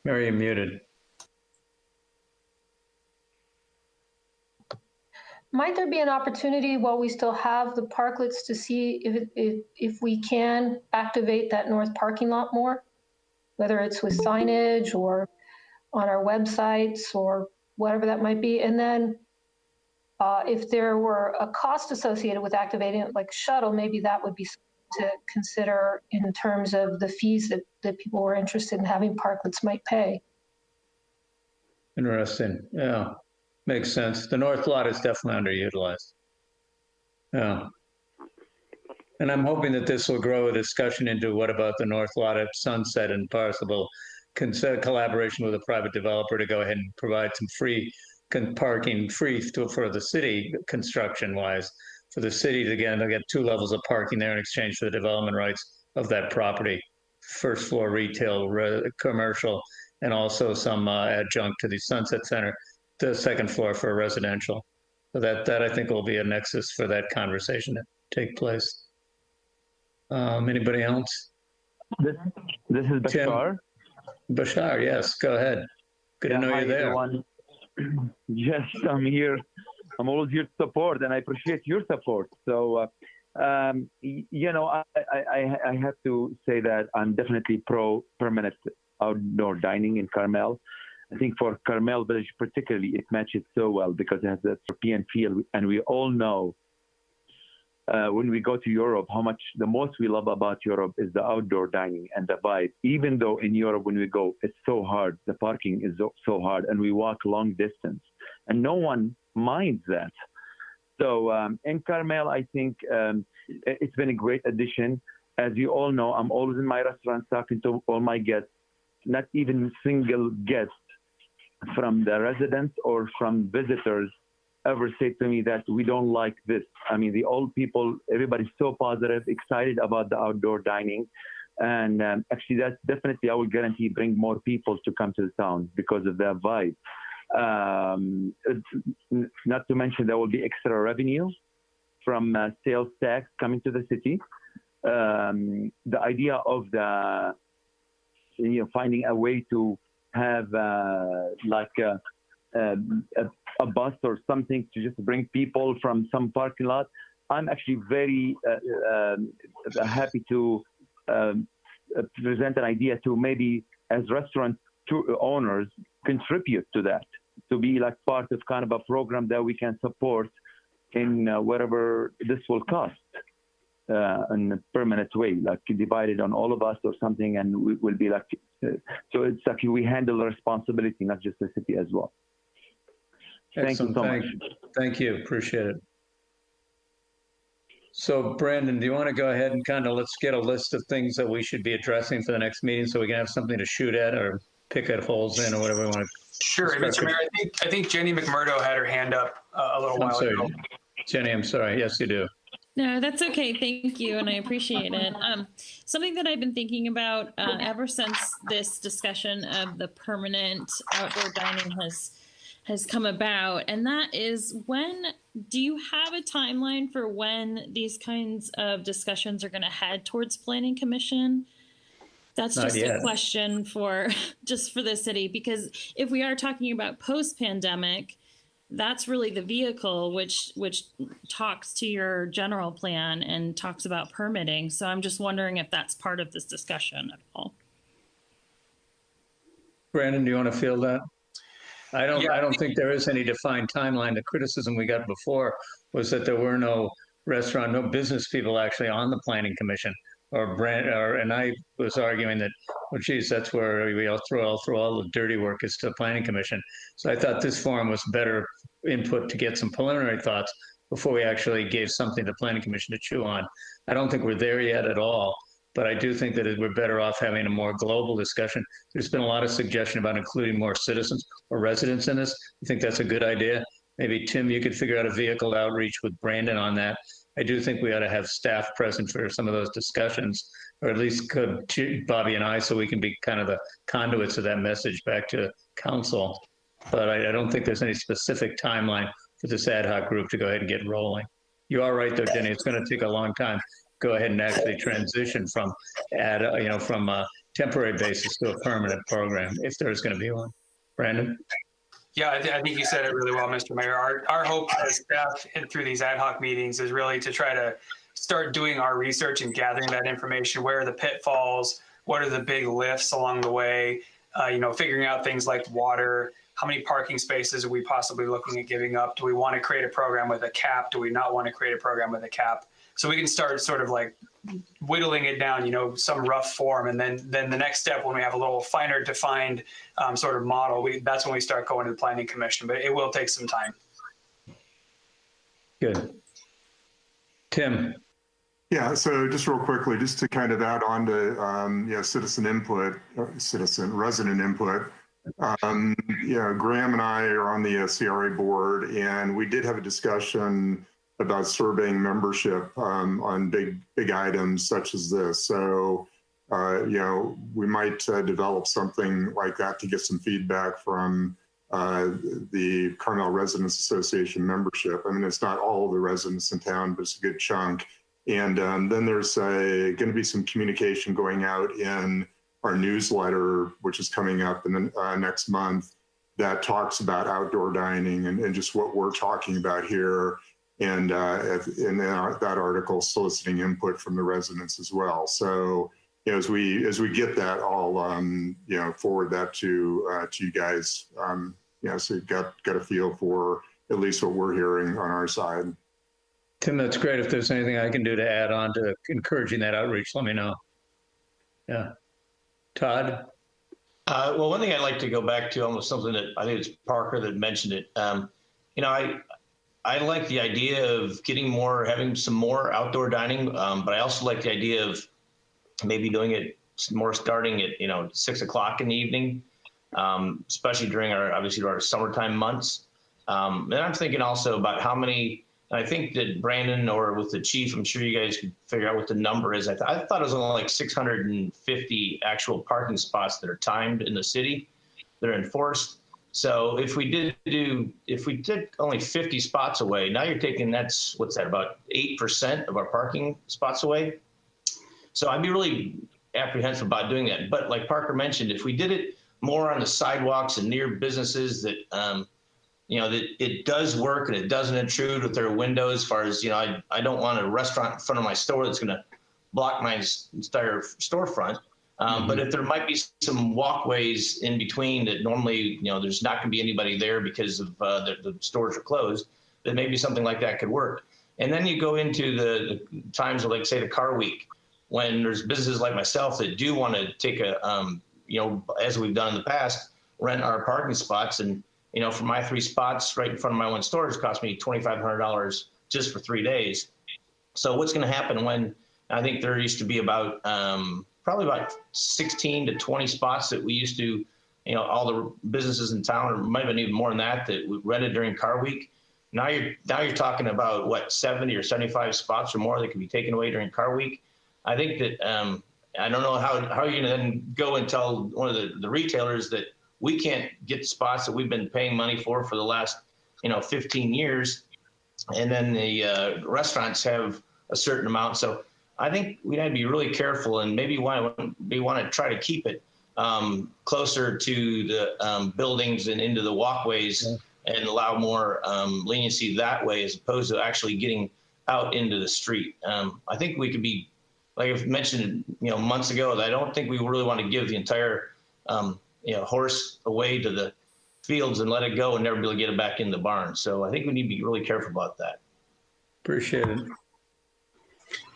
Mary, you're muted. Might there be an opportunity while we still have the parklets to see if we can activate that north parking lot more, whether it's with signage or on our websites or whatever that might be? And then if there were a cost associated with activating it like shuttle, maybe that would be something to consider in terms of the fees that people who are interested in having parklets might pay. Interesting. Yeah. Makes sense. The north lot is definitely underutilized. Yeah. And I'm hoping that this will grow a discussion into what about the north lot at Sunset and possible collaboration with a private developer to go ahead and provide some free parking for the city construction wise, for the city to get 2 levels of parking there in exchange for the development rights of that property. First floor retail, commercial, and also some adjunct to the Sunset Center. The second floor for residential. So that I think will be a nexus for that conversation to take place. Anybody else? This is Bashar. Bashar, yes, go ahead. Good to know you're there. Everyone. Yes, I'm here. I'm always here to support, and I appreciate your support. So, I have to say that I'm definitely pro permanent outdoor dining in Carmel. I think for Carmel Village particularly, it matches so well because it has that European feel, and we all know when we go to Europe, how much the most we love about Europe is the outdoor dining and the vibe. Even though in Europe, when we go, it's so hard. The parking is so hard, and we walk long distance, and no one minds that. So in Carmel, I think it's been a great addition. As you all know, I'm always in my restaurant talking to all my guests. Not even single guest from the residents or from visitors ever say to me that we don't like this. I mean, the old people, everybody's so positive, excited about the outdoor dining. And actually, that's definitely, I will guarantee, bring more people to come to the town because of that vibe. Not to mention there will be extra revenue from sales tax coming to the city. The idea of finding a way to have like a bus or something to just bring people from some parking lot. I'm actually very happy to present an idea to maybe as restaurant owners contribute to that, to be like part of kind of a program that we can support in whatever this will cost in a permanent way, like divided on all of us or something, and we will be like, so it's like we handle the responsibility, not just the city as well. Thank you so much. Thank you. Appreciate it. So, Brandon, do you want to go ahead and kind of let's get a list of things that we should be addressing for the next meeting so we can have something to shoot at or pick at holes in or whatever we want to. Sure, Mr. Mayor. I think Jenny McMurdo had her hand up a little while ago. Jenny, I'm sorry. Yes, you do. No, that's okay. Thank you, and I appreciate it. Something that I've been thinking about ever since this discussion of the permanent outdoor dining has come about, and that is, when do you have a timeline for when these kinds of discussions are going to head towards Planning Commission? That's just a question for the city, because if we are talking about post-pandemic, that's really the vehicle which talks to your general plan and talks about permitting. So I'm just wondering if that's part of this discussion at all. Brandon, do you want to field that? I don't think there is any defined timeline. The criticism we got before was that there were no business people actually on the Planning Commission, and I was arguing that, well, geez, that's where we all throw all the dirty work is to the Planning Commission. So I thought this forum was better input to get some preliminary thoughts before we actually gave something to the Planning Commission to chew on. I don't think we're there yet at all, but I do think that we're better off having a more global discussion. There's been a lot of suggestion about including more citizens or residents in this. I think that's a good idea. Maybe, Tim, you could figure out a vehicle to outreach with Brandon on that. I do think we ought to have staff present for some of those discussions, or at least could Bobby and I, so we can be kind of the conduits of that message back to council. But I don't think there's any specific timeline for this ad hoc group to go ahead and get rolling. You are right, though, Jenny. It's going to take a long time. Go ahead and actually transition from a temporary basis to a permanent program, if there's going to be one. Brandon? Yeah, I think you said it really well, Mr. Mayor. Our hope as staff through these ad hoc meetings is really to try to start doing our research and gathering that information. Where are the pitfalls? What are the big lifts along the way? Figuring out things like water. How many parking spaces are we possibly looking at giving up? Do we want to create a program with a cap? Do we not want to create a program with a cap? So we can start sort of like whittling it down, some rough form. And then the next step, when we have a little finer defined sort of model, that's when we start going to the Planning Commission. But it will take some time. Good. Tim. Yeah, so just real quickly, just to kind of add on to resident input. Graham and I are on the CRA board, and we did have a discussion about surveying membership on big items such as this. So, we might develop something like that to get some feedback from the Carmel Residents Association membership. I mean, it's not all the residents in town, but it's a good chunk. And then there's going to be some communication going out in our newsletter, which is coming up in the next month, that talks about outdoor dining and just what we're talking about here. And in that article, soliciting input from the residents as well. So, you know, as we get that, I'll you know, forward that to you guys. You know, so you've got a feel for at least what we're hearing on our side. Tim, that's great. If there's anything I can do to add on to encouraging that outreach, let me know. Yeah. Todd? Well, one thing I'd like to go back to, almost something that I think it's Parker that mentioned it. You know, I like the idea of having some more outdoor dining, but I also like the idea of maybe doing it more starting at, you know, 6 o'clock in the evening, especially during our summertime months. And I'm thinking also about how many, and I think that Brandon or with the chief, I'm sure you guys could figure out what the number is. I thought it was only like 650 actual parking spots that are timed in the city that are enforced. So if we did only 50 spots away, now you're taking, what's that, about 8% of our parking spots away. So I'd be really apprehensive about doing that. But like Parker mentioned, if we did it more on the sidewalks and near businesses that, you know, that it does work and it doesn't intrude with their windows, as far as, you know, I don't want a restaurant in front of my store that's going to block my entire storefront. But if there might be some walkways in between that normally, you know, there's not going to be anybody there because of the stores are closed, then maybe something like that could work. And then you go into the times of, like, say, the car week, when there's businesses like myself that do want to take you know, as we've done in the past, rent our parking spots. And, you know, for my 3 spots right in front of my one store, it's cost me $2,500 just for 3 days. So what's going to happen when, I think there used to be about, probably about 16 to 20 spots that we used to, you know, all the businesses in town, or might have been even more than that we rented during car week. Now you're talking about what, 70 or 75 spots or more that can be taken away during car week. I think that I don't know how you're going to then go and tell one of the retailers that we can't get the spots that we've been paying money for the last, you know, 15 years, and then the restaurants have a certain amount. So I think we need to be really careful, and maybe want to try to keep it closer to the buildings and into the walkways, and allow more leniency that way, as opposed to actually getting out into the street. I think we could be, like I've mentioned, you know, months ago, that I don't think we really want to give the entire, you know, horse away to the fields and let it go and never be able to get it back in the barn. So I think we need to be really careful about that. Appreciate it.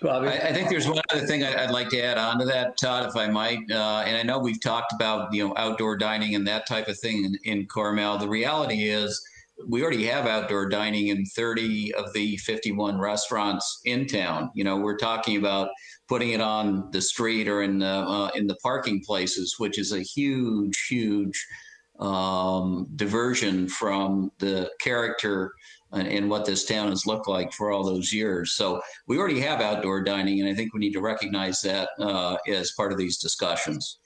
Bobby? I think there's one other thing I'd like to add on to that, Todd, if I might. And I know we've talked about, you know, outdoor dining and that type of thing in Carmel. The reality is we already have outdoor dining in 30 of the 51 restaurants in town. You know, we're talking about putting it on the street or in the parking places, which is a huge diversion from the character and what this town has looked like for all those years. So we already have outdoor dining, and I think we need to recognize that as part of these discussions.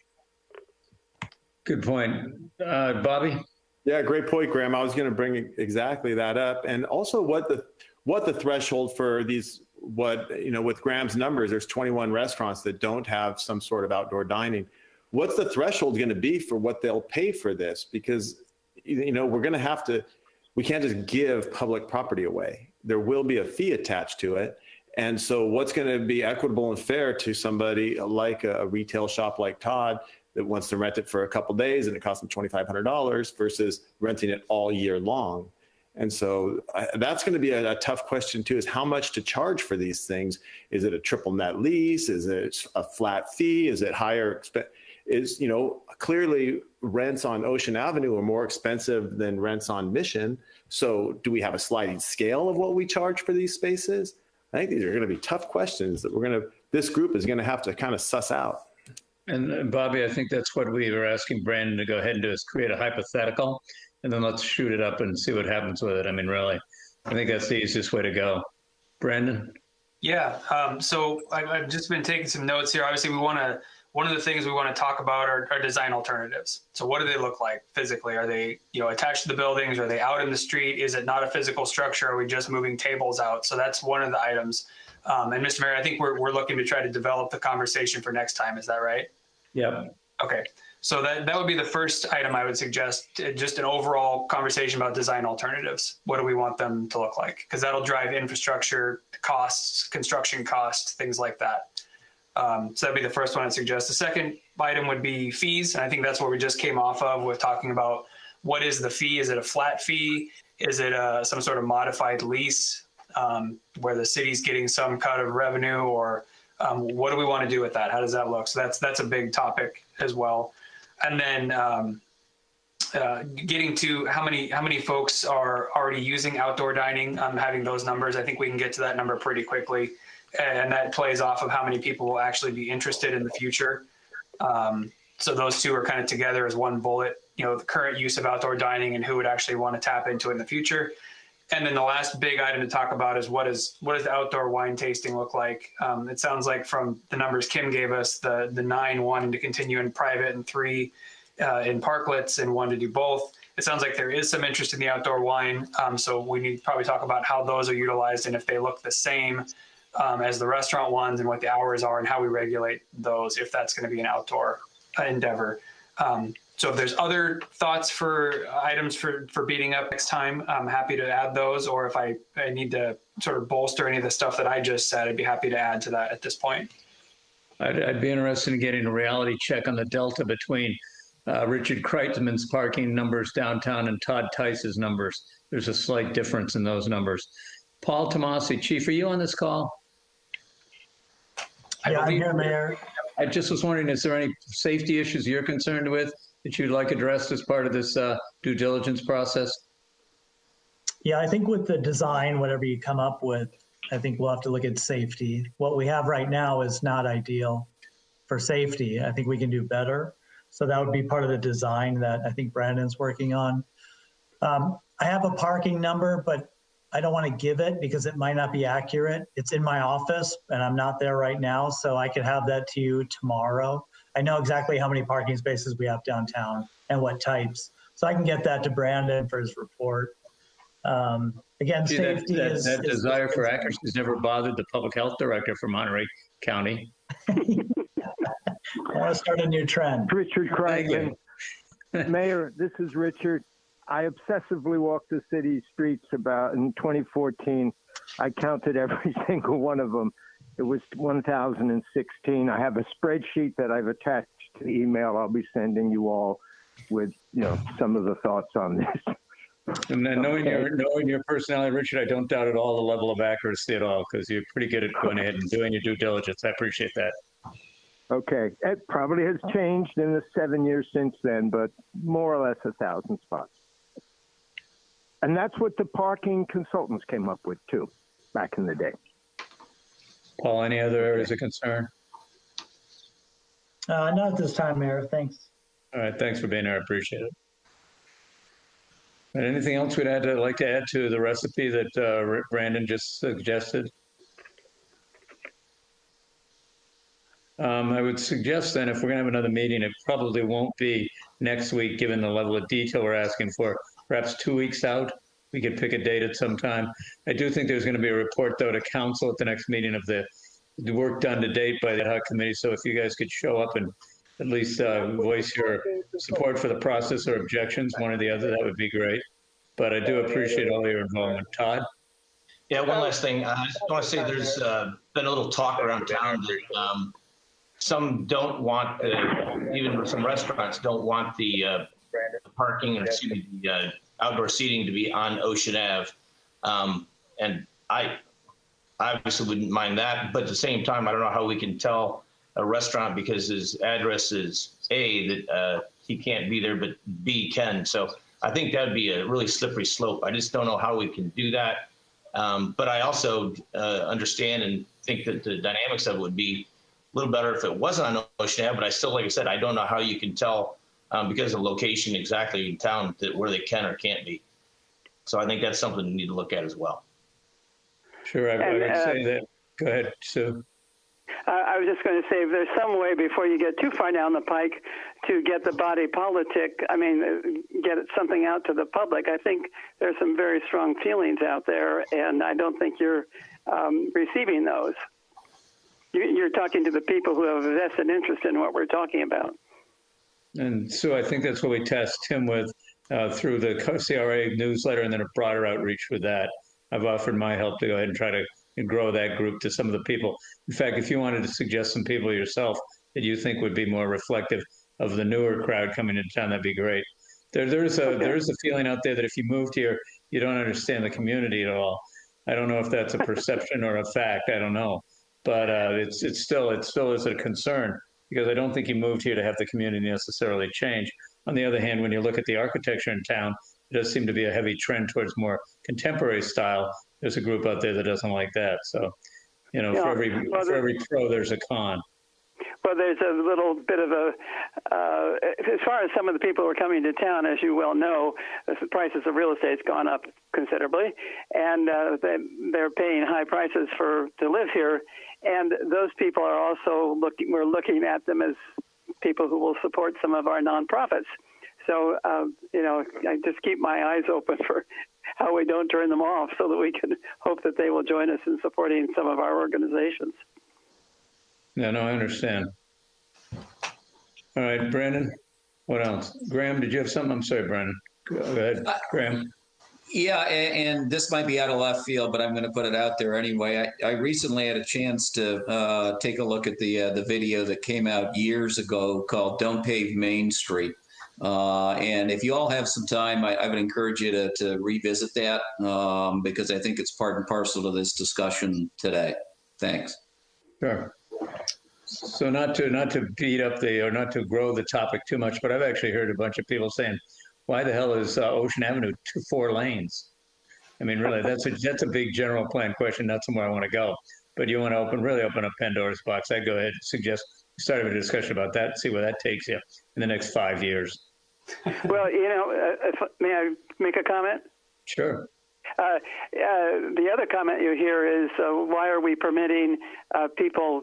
Good point. Bobby? Yeah, great point, Graham. I was going to bring exactly that up. And also what the threshold for these, with Graham's numbers, there's 21 restaurants that don't have some sort of outdoor dining. What's the threshold going to be for what they'll pay for this? Because, you know, we're going to have to, we can't just give public property away. There will be a fee attached to it. And so what's going to be equitable and fair to somebody like a retail shop like Todd that wants to rent it for a couple days and it costs them $2,500 versus renting it all year long? And so that's going to be a tough question too, is how much to charge for these things. Is it a triple net lease? Is it a flat fee? Is it higher? You know, clearly rents on Ocean Avenue are more expensive than rents on Mission. So do we have a sliding scale of what we charge for these spaces? I think these are going to be tough questions that this group is going to have to kind of suss out. And Bobby, I think that's what we were asking Brandon to go ahead and do, is create a hypothetical, and then let's shoot it up and see what happens with it. I mean, really, I think that's the easiest way to go. Brandon? Yeah. So I've just been taking some notes here. Obviously, one of the things we want to talk about are design alternatives. So what do they look like physically? Are they, you know, attached to the buildings? Are they out in the street? Is it not a physical structure? Are we just moving tables out? So that's one of the items. And Mr. Mayor, I think we're looking to try to develop the conversation for next time. Is that right? Yeah. Okay, so that would be the first item I would suggest, just an overall conversation about design alternatives. What do we want them to look like? Because that'll drive infrastructure costs, construction costs, things like that. So that'd be the first one I'd suggest. The second item would be fees. And I think that's what we just came off of with talking about what is the fee? Is it a flat fee? Is it some sort of modified lease where the city's getting some cut of revenue, or what do we want to do with that? How does that look? So that's a big topic as well. And then getting to how many folks are already using outdoor dining, having those numbers. I think we can get to that number pretty quickly. And that plays off of how many people will actually be interested in the future. So those two are kind of together as one bullet, the current use of outdoor dining and who would actually want to tap into it in the future. And then the last big item to talk about is what does the outdoor wine tasting look like? It sounds like from the numbers Kim gave us, the 9 wanting to continue in private and 3 in parklets and 1 to do both. It sounds like there is some interest in the outdoor wine. So we need to probably talk about how those are utilized and if they look the same as the restaurant ones and what the hours are and how we regulate those, if that's going to be an outdoor endeavor. So if there's other thoughts for items for beating up next time, I'm happy to add those. Or if I need to sort of bolster any of the stuff that I just said, I'd be happy to add to that at this point. I'd be interested in getting a reality check on the delta between Richard Kreitzman's parking numbers downtown and Todd Tice's numbers. There's a slight difference in those numbers. Paul Tomasi, Chief, are you on this call? Yeah, I'm here, Mayor. I just was wondering, is there any safety issues you're concerned with that you'd like addressed as part of this due diligence process? Yeah, I think with the design, whatever you come up with, I think we'll have to look at safety. What we have right now is not ideal for safety. I think we can do better. So that would be part of the design that I think Brandon's working on. I have a parking number, but I don't want to give it because it might not be accurate. It's in my office and I'm not there right now, so I could have that to you tomorrow. I know exactly how many parking spaces we have downtown and what types. So I can get that to Brandon for his report. Again, See, safety that desire for accuracy has never bothered the public health director for Monterey County. I want to start a new trend. Richard Kreitman. Mayor, this is Richard. I obsessively walked the city streets in 2014. I counted every single one of them. It was 1,016. I have a spreadsheet that I've attached to the email I'll be sending you all with, some of the thoughts on this. And then knowing your personality, Richard, I don't doubt at all the level of accuracy at all, because you're pretty good at going ahead and doing your due diligence. I appreciate that. Okay. It probably has changed in the 7 years since then, but more or less 1,000 spots. And that's what the parking consultants came up with too, back in the day. Paul, any other areas of concern? Not at this time, Mayor. Thanks. All right, thanks for being here. I appreciate it. And anything else we'd like to add to the recipe that Brandon just suggested? I would suggest then if we're going to have another meeting, it probably won't be next week, given the level of detail we're asking for. Perhaps 2 weeks out, we could pick a date at some time. I do think there's going to be a report, though, to council at the next meeting of the work done to date by the ad hoc committee. So if you guys could show up and at least voice your support for the process or objections, one or the other, that would be great. But I do appreciate all your involvement. Todd? Yeah, one last thing. I just want to say there's been a little talk around town that some don't want, even some restaurants don't want the parking or the outdoor seating to be on Ocean Ave. And I obviously wouldn't mind that, but at the same time, I don't know how we can tell a restaurant because his address is A, that he can't be there, but B can. So I think that'd be a really slippery slope. I just don't know how we can do that. But I also understand and think that the dynamics of it would be a little better if it wasn't on Ocean Ave, but I still, like I said, I don't know how you can tell because of location exactly in town that where they can or can't be. So I think that's something we need to look at as well. Sure, I would say that. Go ahead, Sue. I was just going to say, if there's some way before you get too far down the pike to get the body politic, get something out to the public. I think there's some very strong feelings out there, and I don't think you're receiving those. You're talking to the people who have a vested interest in what we're talking about. And so I think that's what we tasked Tim with through the CRA newsletter and then a broader outreach with that. I've offered my help to go ahead and try to grow that group to some of the people. In fact, if you wanted to suggest some people yourself that you think would be more reflective of the newer crowd coming into town, that'd be great. There's a feeling out there that if you moved here, you don't understand the community at all. I don't know if that's a perception or a fact. I don't know, but it still is a concern because I don't think you moved here to have the community necessarily change. On the other hand, when you look at the architecture in town, it does seem to be a heavy trend towards more contemporary style. There's a group out there that doesn't like that. So, for every pro, there's a con. Well, there's a little bit of a, as far as some of the people who are coming to town, as you well know, the prices of real estate's gone up considerably, and they're paying high prices to live here. And those people are also we're looking at them as people who will support some of our nonprofits. So, I just keep my eyes open for how we don't turn them off so that we can hope that they will join us in supporting some of our organizations. Yeah, no, I understand. All right, Brandon, what else? Graham, did you have something? I'm sorry, Brandon. Go ahead, Graham. Yeah, and this might be out of left field, but I'm going to put it out there anyway. I recently had a chance to take a look at the video that came out years ago called "Don't Pave Main Street." And if you all have some time, I would encourage you to revisit that because I think it's part and parcel to this discussion today. Thanks. Sure. So not to beat up or not to grow the topic too much, but I've actually heard a bunch of people saying, "Why the hell is Ocean Avenue 4 lanes?" I mean, really, that's a big general plan question, not somewhere I want to go. But you want to really open up Pandora's box. I'd go ahead and suggest start a discussion about that and see where that takes you in the next 5 years. Well, may I make a comment? Sure. The other comment you hear is why are we permitting people,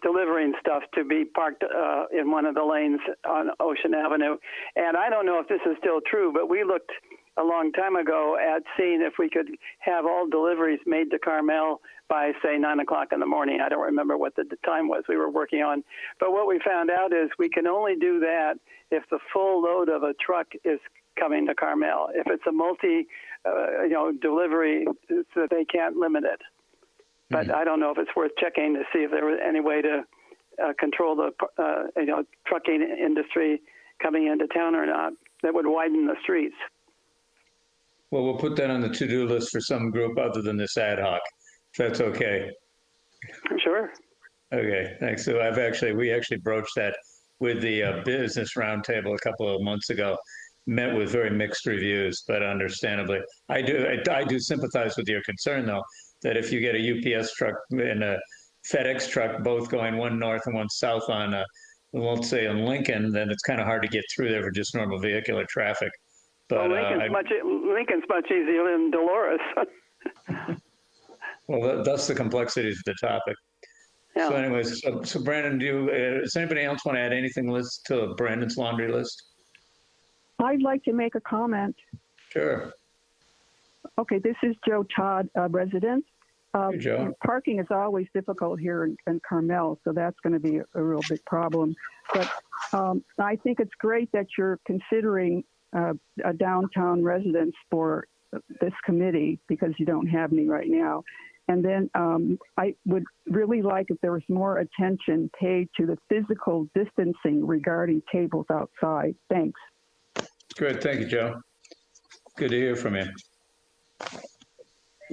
delivering stuff to be parked in one of the lanes on Ocean Avenue? And I don't know if this is still true, but we looked a long time ago at seeing if we could have all deliveries made to Carmel by, say, 9 o'clock in the morning. I don't remember what the time was we were working on. But what we found out is we can only do that if the full load of a truck is coming to Carmel. If it's a delivery, so they can't limit it. But I don't know if it's worth checking to see if there was any way to control the trucking industry coming into town or not that would widen the streets. Well, we'll put that on the to-do list for some group other than this ad hoc, if that's okay. Sure. Okay, thanks. So we actually broached that with the business roundtable a couple of months ago. Met with very mixed reviews, but understandably, I do sympathize with your concern, though, that if you get a UPS truck and a FedEx truck both going one north and one south on, we won't say on Lincoln, then it's kind of hard to get through there for just normal vehicular traffic. But Lincoln's much easier than Dolores. Well, that's the complexities of the topic. Yeah. So anyways, so Brandon, does anybody else want to add anything to Brandon's laundry list? I'd like to make a comment. Sure. Okay, this is Joe Todd, resident. Hey, Joe. Parking is always difficult here in Carmel, so that's going to be a real big problem. But I think it's great that you're considering a downtown residence for this committee because you don't have any right now. And then I would really like if there was more attention paid to the physical distancing regarding tables outside. Thanks. Good. Thank you, Joe. Good to hear from you.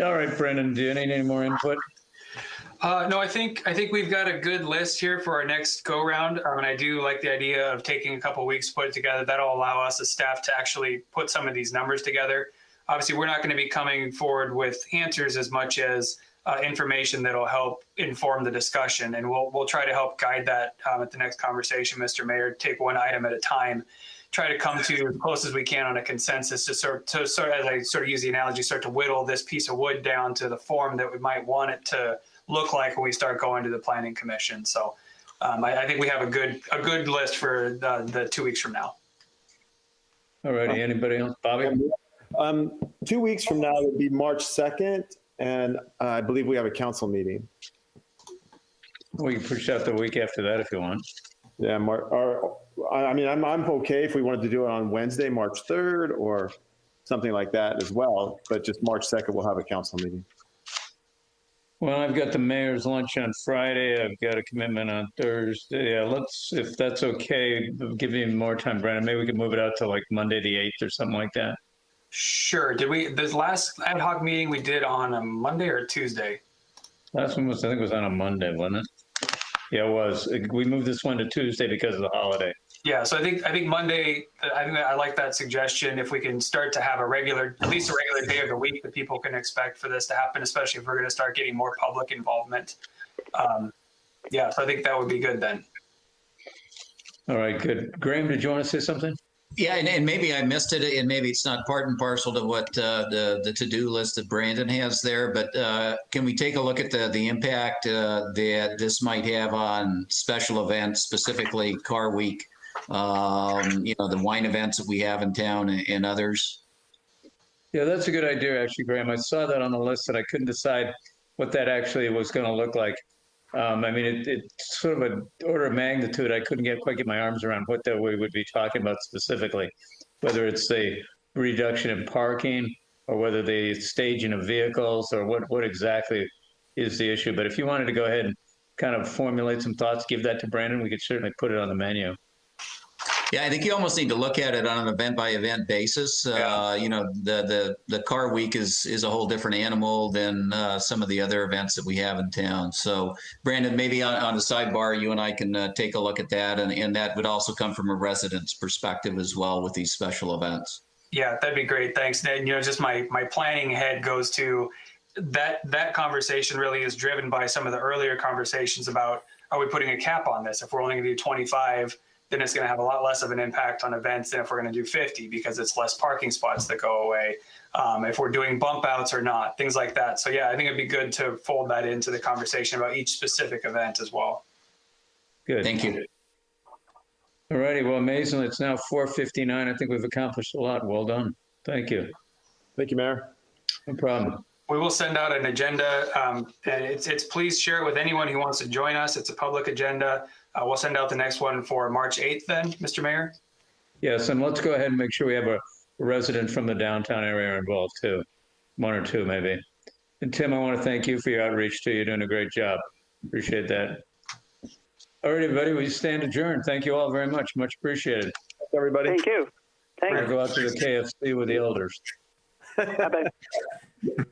All right, Brendan, do you need any more input? No, I think we've got a good list here for our next go round. And I do like the idea of taking a couple of weeks to put it together. That'll allow us as staff to actually put some of these numbers together. Obviously, we're not going to be coming forward with answers as much as information that'll help inform the discussion. And we'll try to help guide that at the next conversation, Mr. Mayor, take one item at a time, try to come to as close as we can on a consensus to sort of, as I sort of use the analogy, start to whittle this piece of wood down to the form that we might want it to look like when we start going to the Planning Commission. So I think we have a good list for the 2 weeks from now. All righty. Anybody else? Bobby? 2 weeks from now would be March 2nd, and I believe we have a council meeting. We can push out the week after that if you want. Yeah, I mean, I'm okay if we wanted to do it on Wednesday, March 3rd, or something like that as well. But just March 2nd, we'll have a council meeting. Well, I've got the mayor's lunch on Friday. I've got a commitment on Thursday. Yeah, if that's okay, give me more time, Brandon. Maybe we could move it out to like Monday the 8th or something like that. Sure. This last ad hoc meeting we did on a Monday or Tuesday? Last one was, I think it was on a Monday, wasn't it? Yeah, it was. We moved this one to Tuesday because of the holiday. Yeah, so I think Monday, I like that suggestion. If we can start to have at least a regular day of the week that people can expect for this to happen, especially if we're going to start getting more public involvement. Yeah, so I think that would be good then. All right, good. Graham, did you want to say something? Yeah, and maybe I missed it, and maybe it's not part and parcel to what the to-do list that Brandon has there, but can we take a look at the impact that this might have on special events, specifically Car Week, the wine events that we have in town and others? Yeah, that's a good idea, actually, Graham. I saw that on the list and I couldn't decide what that actually was going to look like. I mean, it's sort of an order of magnitude. I couldn't quite get my arms around what that we would be talking about specifically, whether it's the reduction in parking or whether the staging of vehicles or what exactly is the issue. But if you wanted to go ahead and kind of formulate some thoughts, give that to Brandon, we could certainly put it on the menu. Yeah, I think you almost need to look at it on an event by event basis. The Car Week is a whole different animal than some of the other events that we have in town. So, Brandon, maybe on a sidebar, you and I can take a look at that, and that would also come from a resident's perspective as well with these special events. Yeah, that'd be great. Thanks. And, just my planning head goes to that conversation really is driven by some of the earlier conversations about, are we putting a cap on this? If we're only going to do 25, then it's going to have a lot less of an impact on events than if we're going to do 50 because it's less parking spots that go away. If we're doing bump outs or not, things like that. So yeah, I think it'd be good to fold that into the conversation about each specific event as well. Good. Thank you. All righty. Well, amazingly, it's now 4:59. I think we've accomplished a lot. Well done. Thank you. Thank you, Mayor. No problem. We will send out an agenda, and it's please share it with anyone who wants to join us. It's a public agenda. We'll send out the next one for March 8th then, Mr. Mayor. Yes, and let's go ahead and make sure we have a resident from the downtown area involved too. One or two maybe. And Tim, I want to thank you for your outreach too. You're doing a great job. Appreciate that. All right, everybody, we stand adjourned. Thank you all very much. Much appreciated. Thanks, everybody. Thank you. We're going to go out to the KFC with the elders. Bye-bye.